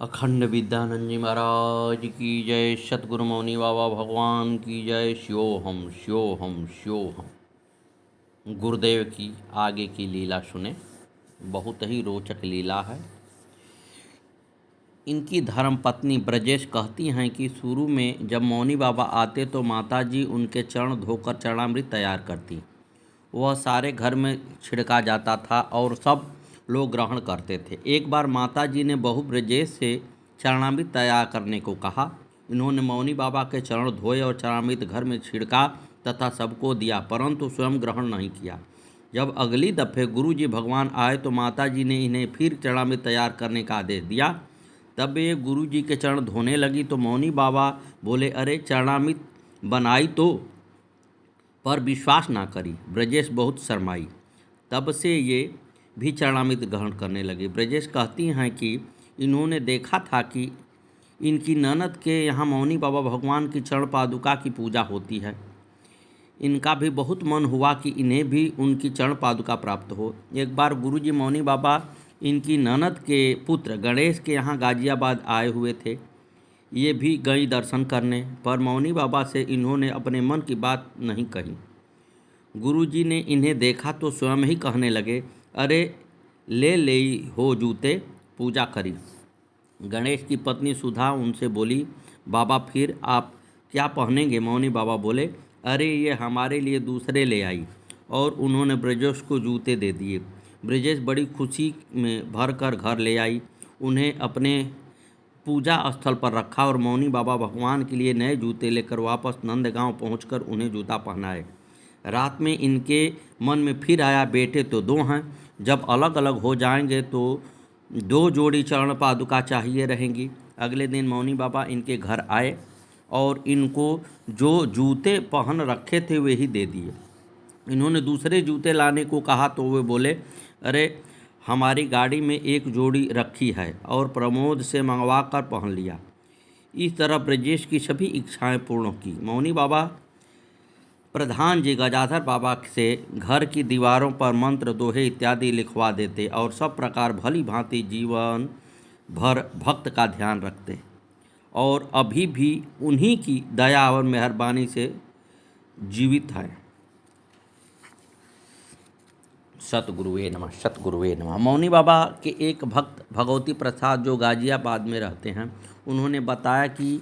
अखंड विद्यानंद जी महाराज की जय। सतगुरु मौनी बाबा भगवान की जय। श्योहम श्योहम श्योहम। गुरुदेव की आगे की लीला सुने, बहुत ही रोचक लीला है। इनकी धर्मपत्नी ब्रजेश कहती हैं कि शुरू में जब मौनी बाबा आते तो माताजी उनके चरण धोकर चरणामृत तैयार करती। वह सारे घर में छिड़का जाता था और सब लोग ग्रहण करते थे। एक बार माताजी ने बहू ब्रजेश से चरणामृत तैयार करने को कहा। इन्होंने मौनी बाबा के चरण धोए और चरणामृत घर में छिड़का तथा सबको दिया, परंतु स्वयं ग्रहण नहीं किया। जब अगली दफ़े गुरुजी भगवान आए तो माताजी ने इन्हें फिर चरणामृत तैयार करने का आदेश दिया। तब ये गुरुजी के चरण धोने लगी तो मौनी बाबा बोले, अरे चरणामृत बनाई तो, पर विश्वास ना करी। ब्रजेश बहुत शर्माई। तब से ये भी चरणामृत ग्रहण करने लगी। ब्रजेश कहती हैं कि इन्होंने देखा था कि इनकी ननद के यहाँ मौनी बाबा भगवान की चरण पादुका की पूजा होती है। इनका भी बहुत मन हुआ कि इन्हें भी उनकी चरण पादुका प्राप्त हो। एक बार गुरुजी मौनी बाबा इनकी ननद के पुत्र गणेश के यहाँ गाजियाबाद आए हुए थे। ये भी गई दर्शन करने, पर मौनी बाबा से इन्होंने अपने मन की बात नहीं कही। गुरुजी ने इन्हें देखा तो स्वयं ही कहने लगे, अरे ले हो जूते, पूजा करी। गणेश की पत्नी सुधा उनसे बोली, बाबा फिर आप क्या पहनेंगे? मौनी बाबा बोले, अरे ये हमारे लिए दूसरे ले आई, और उन्होंने ब्रजेश को जूते दे दिए। ब्रजेश बड़ी खुशी में भर कर घर ले आई। उन्हें अपने पूजा स्थल पर रखा और मौनी बाबा भगवान के लिए नए जूते लेकर वापस नंदगांव पहुंचकर उन्हें जूता पहनाए। रात में इनके मन में फिर आया, बेटे तो दो हैं, जब अलग अलग हो जाएंगे तो दो जोड़ी चरण पादुका चाहिए रहेंगी। अगले दिन मौनी बाबा इनके घर आए और इनको जो जूते पहन रखे थे वे ही दे दिए। इन्होंने दूसरे जूते लाने को कहा तो वे बोले, अरे हमारी गाड़ी में एक जोड़ी रखी है और प्रमोद से मंगवा कर पहन लिया। इस तरह ब्रजेश की सभी इच्छाएं पूर्ण की। मौनी बाबा प्रधान जी गजाधर बाबा से घर की दीवारों पर मंत्र, दोहे इत्यादि लिखवा देते और सब प्रकार भली भांति जीवन भर भक्त का ध्यान रखते और अभी भी उन्हीं की दया और मेहरबानी से जीवित है। सतगुरुवे नमः, सतगुरुवे नमः। मौनी बाबा के एक भक्त भगवती प्रसाद जो गाजियाबाद में रहते हैं, उन्होंने बताया कि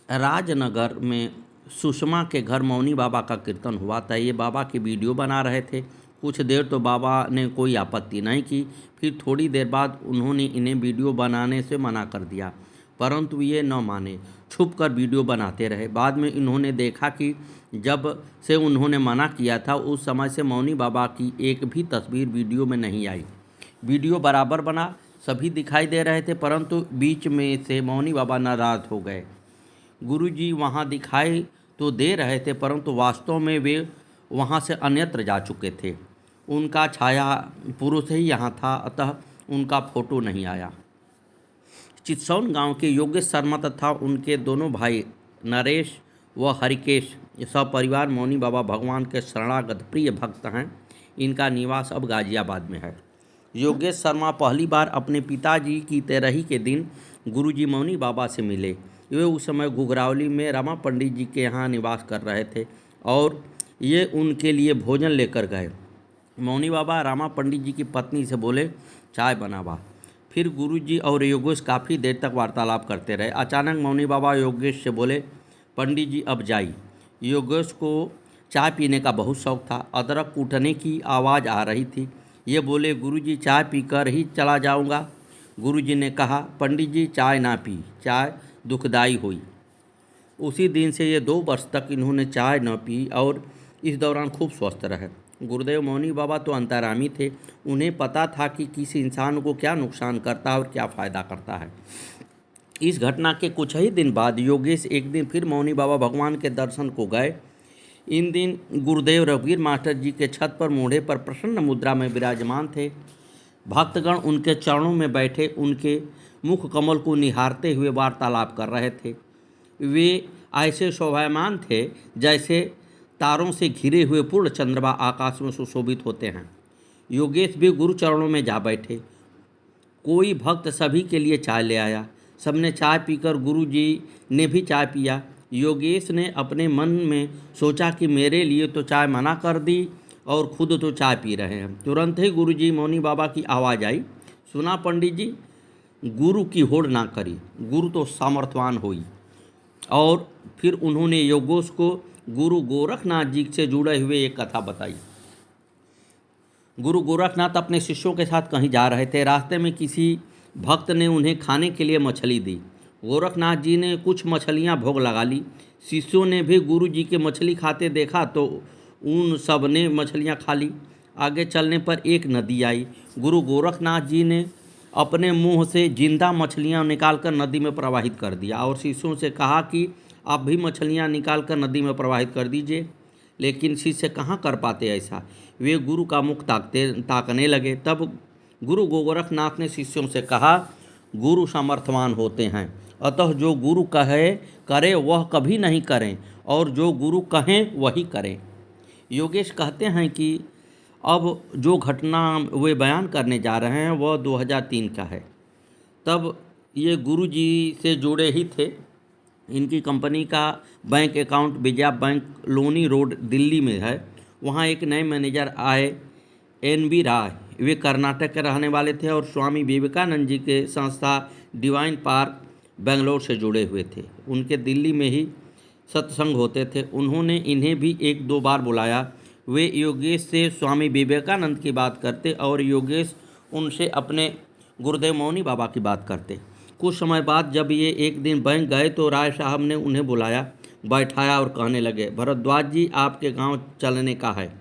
राजनगर में सुषमा के घर मौनी बाबा का कीर्तन हुआ था। ये बाबा की वीडियो बना रहे थे। कुछ देर तो बाबा ने कोई आपत्ति नहीं की, फिर थोड़ी देर बाद उन्होंने इन्हें वीडियो बनाने से मना कर दिया, परंतु ये न माने, छुप कर वीडियो बनाते रहे। बाद में इन्होंने देखा कि जब से उन्होंने मना किया था उस समय से मौनी बाबा की एक भी तस्वीर वीडियो में नहीं आई। वीडियो बराबर बना, सभी दिखाई दे रहे थे, परंतु बीच में से मौनी बाबा नाराज हो गए। गुरुजी वहाँ दिखाई तो दे रहे थे, परंतु वास्तव में वे वहाँ से अन्यत्र जा चुके थे। उनका छाया पुरुष ही यहाँ था, अतः उनका फोटो नहीं आया। चित्सौन गांव के योगेश शर्मा तथा उनके दोनों भाई नरेश व हरिकेश सपरिवार मौनी बाबा भगवान के शरणागत प्रिय भक्त हैं। इनका निवास अब गाजियाबाद में है। योगेश शर्मा पहली बार अपने पिताजी की तेरही के दिन गुरुजी मौनी बाबा से मिले। वे उस समय घुघरावली में रमा पंडित जी के यहाँ निवास कर रहे थे और ये उनके लिए भोजन लेकर गए। मौनी बाबा रामा पंडित जी की पत्नी से बोले, चाय बनावा। फिर गुरुजी और योगेश काफ़ी देर तक वार्तालाप करते रहे। अचानक मौनी बाबा योगेश से बोले, पंडित जी अब जाइए। योगेश को चाय पीने का बहुत शौक था। अदरक कूटने की आवाज़ आ रही थी। ये बोले, गुरुजी चाय पीकर ही चला जाऊंगा। गुरुजी ने कहा, पंडित जी चाय ना पी, चाय दुखदाई हुई। उसी दिन से ये 2 वर्ष तक इन्होंने चाय न पी और इस दौरान खूब स्वस्थ रहे। गुरुदेव मौनी बाबा तो अंतर्यामी थे। उन्हें पता था कि किसी इंसान को क्या नुकसान करता है और क्या फ़ायदा करता है। इस घटना के कुछ ही दिन बाद योगेश एक दिन फिर मौनी बाबा भगवान के दर्शन को गए। इन दिन गुरुदेव रघुवीर मास्टर जी के छत पर मूढ़े पर प्रसन्न मुद्रा में विराजमान थे। भक्तगण उनके चरणों में बैठे उनके मुख कमल को निहारते हुए वार्तालाप कर रहे थे। वे ऐसे शोभायमान थे जैसे तारों से घिरे हुए पूर्ण चंद्रमा आकाश में सुशोभित होते हैं। योगेश भी गुरु चरणों में जा बैठे। कोई भक्त सभी के लिए चाय ले आया। सबने चाय पीकर गुरु जी ने भी चाय पिया। योगेश ने अपने मन में सोचा कि मेरे लिए तो चाय मना कर दी और खुद तो चाय पी रहे हैं। तुरंत ही गुरु जी मौनी बाबा की आवाज़ आई, सुना पंडित जी, गुरु की होड़ ना करी, गुरु तो सामर्थ्यवान हुई। और फिर उन्होंने योगेश को गुरु गोरखनाथ जी से जुड़े हुए एक कथा बताई। गुरु गोरखनाथ अपने शिष्यों के साथ कहीं जा रहे थे। रास्ते में किसी भक्त ने उन्हें खाने के लिए मछली दी। गोरखनाथ जी ने कुछ मछलियां भोग लगा ली। शिष्यों ने भी गुरु जी के मछली खाते देखा तो उन सब ने मछलियां खा ली। आगे चलने पर एक नदी आई। गुरु गोरखनाथ जी ने अपने मुंह से जिंदा मछलियां निकालकर नदी में प्रवाहित कर दिया और शिष्यों से कहा कि आप भी मछलियां निकालकर नदी में प्रवाहित कर दीजिए। लेकिन शिष्य कहाँ कर पाते ऐसा। वे गुरु का मुख ताकने लगे। तब गुरु गोरखनाथ ने शिष्यों से कहा, गुरु सामर्थ्यवान होते हैं, अतः जो गुरु कहे करे वह कभी नहीं करें और जो गुरु कहें वही करें। योगेश कहते हैं कि अब जो घटना वे बयान करने जा रहे हैं वह 2003 का है। तब ये गुरु जी से जुड़े ही थे। इनकी कंपनी का bank account Vijaya bank Loni road Delhi में है। वहाँ एक नए मैनेजर आए, NB राय। वे कर्नाटक के रहने वाले थे और स्वामी विवेकानंद जी के संस्था डिवाइन पार्क बेंगलोर से जुड़े हुए थे। उनके दिल्ली में ही सत्संग होते थे। उन्होंने इन्हें भी एक दो बार बुलाया। वे योगेश से स्वामी विवेकानंद की बात करते और योगेश उनसे अपने गुरुदेव मौनी बाबा की बात करते। कुछ समय बाद जब ये एक दिन बैंक गए तो राय साहब ने उन्हें बुलाया, बैठाया और कहने लगे, भरद्वाज जी आपके गांव चलने का है।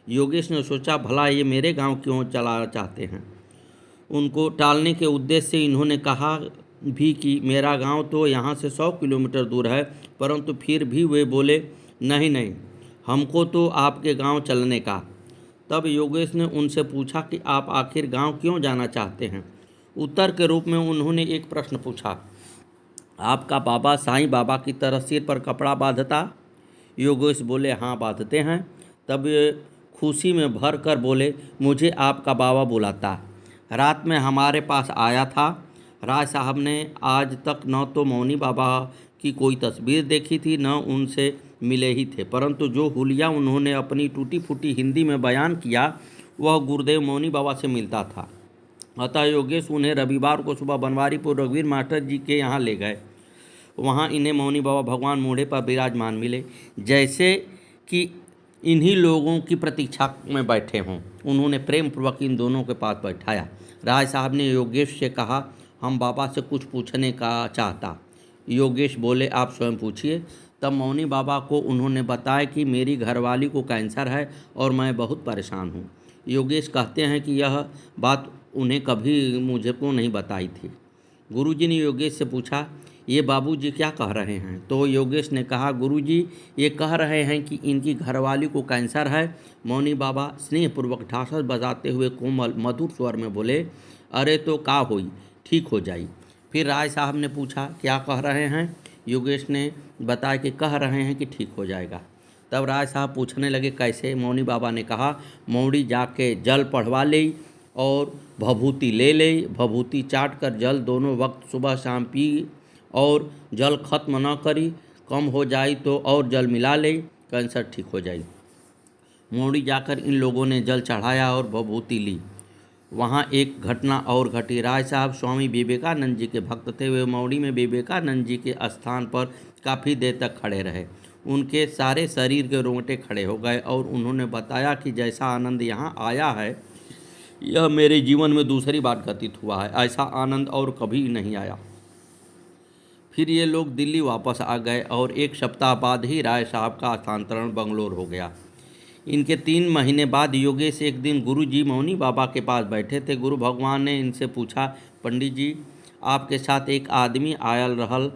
योगेश ने सोचा, भला ये मेरे गांव क्यों चला चाहते हैं। उनको टालने के उद्देश्य से इन्होंने कहा भी कि मेरा गांव तो यहाँ से 100 किलोमीटर दूर है, परंतु फिर भी वे बोले, नहीं नहीं, हमको तो आपके गांव चलने का। तब योगेश ने उनसे पूछा कि आप आखिर गांव क्यों जाना चाहते हैं। उत्तर के रूप में उन्होंने एक प्रश्न पूछा, आपका बाबा साईं बाबा की तरह सिर पर कपड़ा बांधता। योगेश बोले, हाँ बांधते हैं। तब ये खुशी में भर कर बोले, मुझे आपका बाबा बुलाता। रात में हमारे पास आया था। राय साहब ने आज तक न तो मौनी बाबा की कोई तस्वीर देखी थी न उनसे मिले ही थे, परंतु जो हुलिया उन्होंने अपनी टूटी फूटी हिंदी में बयान किया वह गुरुदेव मौनी बाबा से मिलता था। अतः योगेश उन्हें रविवार को सुबह बनवारीपुर रघुवीर मास्टर जी के यहाँ ले गए। वहाँ इन्हें मौनी बाबा भगवान मूढ़े पर विराजमान मिले, जैसे कि इन्हीं लोगों की प्रतीक्षा में बैठे हों। उन्होंने प्रेम पूर्वक इन दोनों के पास बैठाया। राय साहब ने योगेश से कहा, हम बाबा से कुछ पूछने का चाहता। योगेश बोले, आप स्वयं पूछिए। तब मौनी बाबा को उन्होंने बताया कि मेरी घरवाली को कैंसर है और मैं बहुत परेशान हूँ। योगेश कहते हैं कि यह बात उन्हें कभी मुझे को नहीं बताई थी। गुरुजी ने योगेश से पूछा, ये बाबूजी क्या कह रहे हैं। तो योगेश ने कहा, गुरुजी ये कह रहे हैं कि इनकी घरवाली को कैंसर है। मौनी बाबा स्नेहपूर्वक ढासस बजाते हुए कोमल मधुर स्वर में बोले, अरे तो का होई, ठीक हो जाई। फिर राय साहब ने पूछा, क्या कह रहे हैं। योगेश ने बताया कि कह रहे हैं कि ठीक हो जाएगा। तब राय साहब पूछने लगे, कैसे। मौनी बाबा ने कहा, मौड़ी जाके जल पढ़वा ले और भभूति ले ले। भभूति चाट कर जल दोनों वक्त सुबह शाम पी और जल खत्म न करी, कम हो जाए तो और जल मिला ले, कैंसर ठीक हो जाए। मौड़ी जाकर इन लोगों ने जल चढ़ाया और भभूति ली। वहाँ एक घटना और घटी। राय साहब स्वामी विवेकानंद जी के भक्त थे। वे मौड़ी में विवेकानंद जी के स्थान पर काफ़ी देर तक खड़े रहे। उनके सारे शरीर के रोंगटे खड़े हो गए और उन्होंने बताया कि जैसा आनंद यहाँ आया है यह मेरे जीवन में दूसरी बार घटित हुआ है। ऐसा आनंद और कभी नहीं आया। फिर ये लोग दिल्ली वापस आ गए और एक सप्ताह बाद ही राय साहब का स्थानांतरण बंगलोर हो गया। इनके 3 महीने बाद योगेश एक दिन गुरु जी मौनी बाबा के पास बैठे थे। गुरु भगवान ने इनसे पूछा, पंडित जी आपके साथ एक आदमी आयल रहल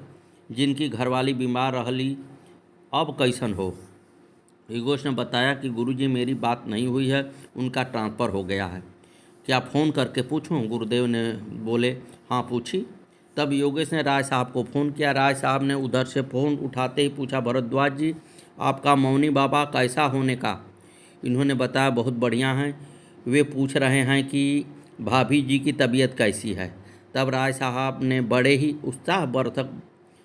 जिनकी घरवाली बीमार रहली, अब कैसन हो। योगेश ने बताया कि गुरुजी मेरी बात नहीं हुई है, उनका ट्रांसफ़र हो गया है। क्या फ़ोन करके पूछूं। गुरुदेव ने बोले, हाँ पूछी। तब योगेश ने राय साहब को फ़ोन किया। राय साहब ने उधर से फ़ोन उठाते ही पूछा, भरद्वाज जी आपका मौनी बाबा कैसा होने का। इन्होंने बताया, बहुत बढ़िया हैं। वे पूछ रहे हैं कि भाभी जी की तबीयत कैसी है। तब राय साहब ने बड़े ही उत्साहवर्धक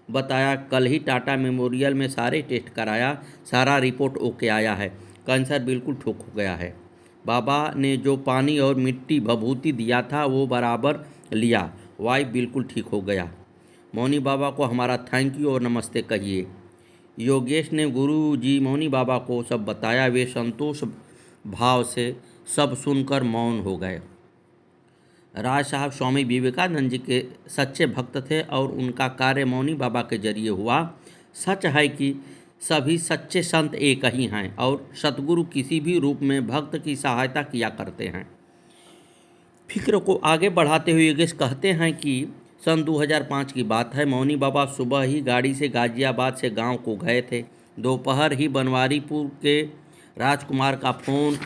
बताया, कल ही टाटा मेमोरियल में सारे टेस्ट कराया, सारा रिपोर्ट ओके आया है, कैंसर बिल्कुल ठीक हो गया है। बाबा ने जो पानी और मिट्टी भभूति दिया था वो बराबर लिया, वाइफ बिल्कुल ठीक हो गया। मौनी बाबा को हमारा थैंक यू और नमस्ते कहिए। योगेश ने गुरु जी मौनी बाबा को सब बताया। वे संतोष भाव से सब सुनकर मौन हो गए। राय साहब स्वामी विवेकानंद जी के सच्चे भक्त थे और उनका कार्य मौनी बाबा के जरिए हुआ। सच है कि सभी सच्चे संत एक ही हैं और सतगुरु किसी भी रूप में भक्त की सहायता किया करते हैं। फिक्र को आगे बढ़ाते हुए योगेश कहते हैं कि सन 2005 की बात है। मौनी बाबा सुबह ही गाड़ी से गाजियाबाद से गांव को गए थे। दोपहर ही बनवारीपुर के राजकुमार का फ़ोन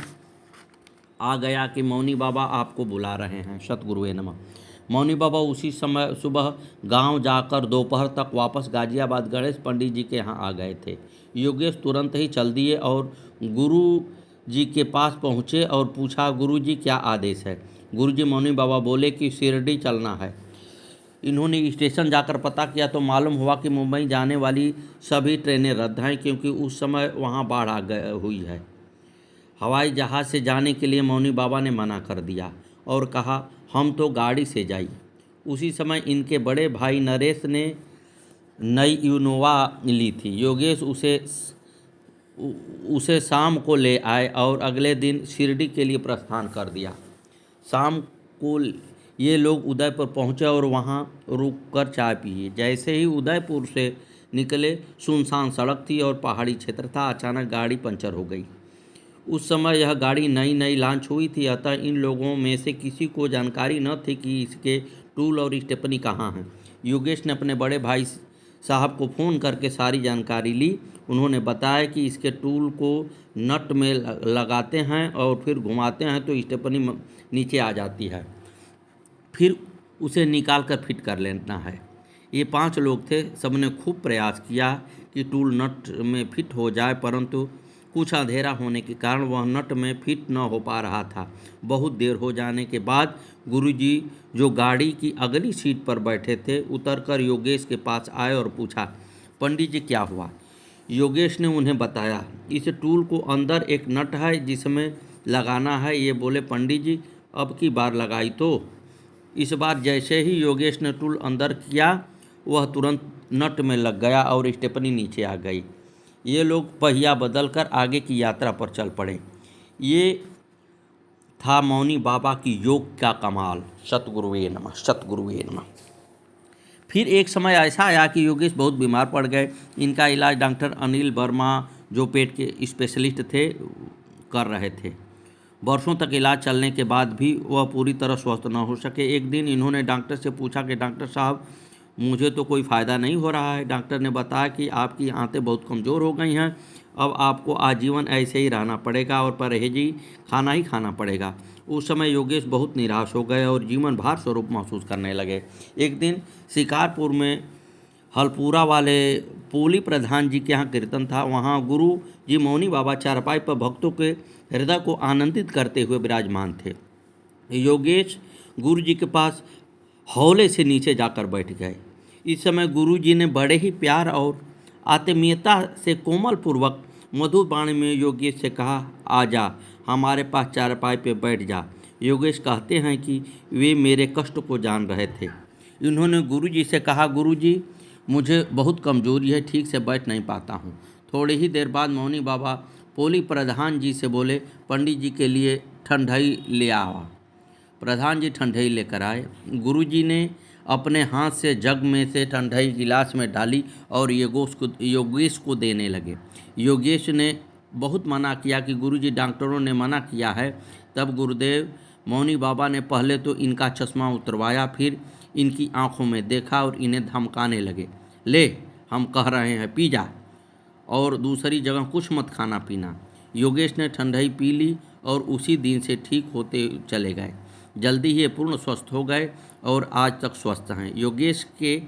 आ गया कि मौनी बाबा आपको बुला रहे हैं। सतगुरुवे नमः। मौनी बाबा उसी समय सुबह गांव जाकर दोपहर तक वापस गाजियाबाद गणेश पंडित जी के यहाँ आ गए थे। योगेश तुरंत ही चल दिए और गुरु जी के पास पहुँचे और पूछा, गुरु जी क्या आदेश है। गुरु जी मौनी बाबा बोले कि शिरडी चलना है। इन्होंने स्टेशन जाकर पता किया तो मालूम हुआ कि मुंबई जाने वाली सभी ट्रेनें रद्द हैं, क्योंकि उस समय वहाँ बाढ़ आ गई हुई है। हवाई जहाज़ से जाने के लिए मौनी बाबा ने मना कर दिया और कहा, हम तो गाड़ी से जाइए। उसी समय इनके बड़े भाई नरेश ने नई इनोवा ली थी। योगेश उसे शाम को ले आए और अगले दिन शिरडी के लिए प्रस्थान कर दिया। शाम को ये लोग उदयपुर पहुँचे और वहाँ रुककर चाय पिए। जैसे ही उदयपुर से निकले, सुनसान सड़क थी और पहाड़ी क्षेत्र था। अचानक गाड़ी पंचर हो गई। उस समय यह गाड़ी नई नई लॉन्च हुई थी, अतः इन लोगों में से किसी को जानकारी न थी कि इसके टूल और स्टेपनी कहाँ हैं। योगेश ने अपने बड़े भाई साहब को फ़ोन करके सारी जानकारी ली। उन्होंने बताया कि इसके टूल को नट में लगाते हैं और फिर घुमाते हैं तो स्टेपनी नीचे आ जाती है, फिर उसे निकाल कर फिट कर लेना है। ये 5 लोग थे। सबने खूब प्रयास किया कि टूल नट में फिट हो जाए, परंतु कुछ अंधेरा होने के कारण वह नट में फिट न हो पा रहा था। बहुत देर हो जाने के बाद गुरुजी, जो गाड़ी की अगली सीट पर बैठे थे, उतरकर योगेश के पास आए और पूछा, पंडित जी क्या हुआ। योगेश ने उन्हें बताया, इस टूल को अंदर एक नट है जिसमें लगाना है। ये बोले, पंडित जी अब की बार लगाई तो। इस बार जैसे ही योगेश ने टूल अंदर किया, वह तुरंत नट में लग गया और स्टेपनी नीचे आ गई। ये लोग पहिया बदलकर आगे की यात्रा पर चल पड़े। ये था मौनी बाबा की योग का कमाल। सतगुरुवे नमः, सतगुरुवे नमः। फिर एक समय ऐसा आया कि योगेश बहुत बीमार पड़ गए। इनका इलाज डॉक्टर अनिल वर्मा, जो पेट के स्पेशलिस्ट थे, कर रहे थे। वर्षों तक इलाज चलने के बाद भी वह पूरी तरह स्वस्थ न हो सके। एक दिन इन्होंने डॉक्टर से पूछा कि डॉक्टर साहब, मुझे तो कोई फ़ायदा नहीं हो रहा है। डॉक्टर ने बताया कि आपकी आंतें बहुत कमज़ोर हो गई हैं, अब आपको आजीवन ऐसे ही रहना पड़ेगा और परहेजी खाना ही खाना पड़ेगा। उस समय योगेश बहुत निराश हो गए और जीवन भार स्वरूप महसूस करने लगे। एक दिन शिकारपुर में हलपुरा वाले पोली प्रधान जी के यहाँ कीर्तन था। वहाँ गुरु जी मौनी बाबा चारपाई पर भक्तों के हृदय को आनंदित करते हुए विराजमान थे। योगेश गुरु जी के पास हौले से नीचे जाकर बैठ गए। इस समय गुरु जी ने बड़े ही प्यार और आत्मीयता से कोमल पूर्वक मधुर वाणी में योगेश से कहा, आजा हमारे पास चारपाई पे बैठ जा। योगेश कहते हैं कि वे मेरे कष्ट को जान रहे थे। इन्होंने गुरु जी से कहा, गुरु जी मुझे बहुत कमजोरी है, ठीक से बैठ नहीं पाता हूँ। थोड़ी ही देर बाद मौनी बाबा पोली प्रधान जी से बोले, पंडित जी के लिए ठंडाई ले आओ। प्रधान जी ठंडाई लेकर आए। गुरुजी ने अपने हाथ से जग में से ठंडाई गिलास में डाली और योगेश को देने लगे। योगेश ने बहुत मना किया कि गुरुजी डॉक्टरों ने मना किया है। तब गुरुदेव मौनी बाबा ने पहले तो इनका चश्मा उतरवाया, फिर इनकी आंखों में देखा और इन्हें धमकाने लगे, ले हम कह रहे हैं पी जा और दूसरी जगह कुछ मत खाना पीना। योगेश ने ठंडाई पी ली और उसी दिन से ठीक होते चले गए। जल्दी ही पूर्ण स्वस्थ हो गए और आज तक स्वस्थ हैं। योगेश के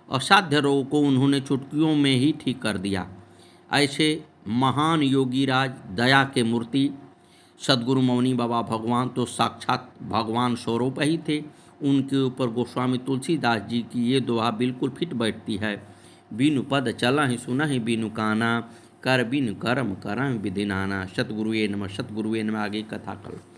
असाध्य रोग को उन्होंने चुटकियों में ही ठीक कर दिया। ऐसे महान योगीराज, दया के मूर्ति सद्गुरु मौनी बाबा भगवान तो साक्षात भगवान स्वरूप ही थे। उनके ऊपर गोस्वामी तुलसीदास जी की ये दोहा बिल्कुल फिट बैठती है। बिनु पद चलहि सुनहि बिनु काना, कर बिनु कर्म करहि विधि नाना। सतगुरुवे नमः। सतगुरुवे नमः। आगे कथा कल।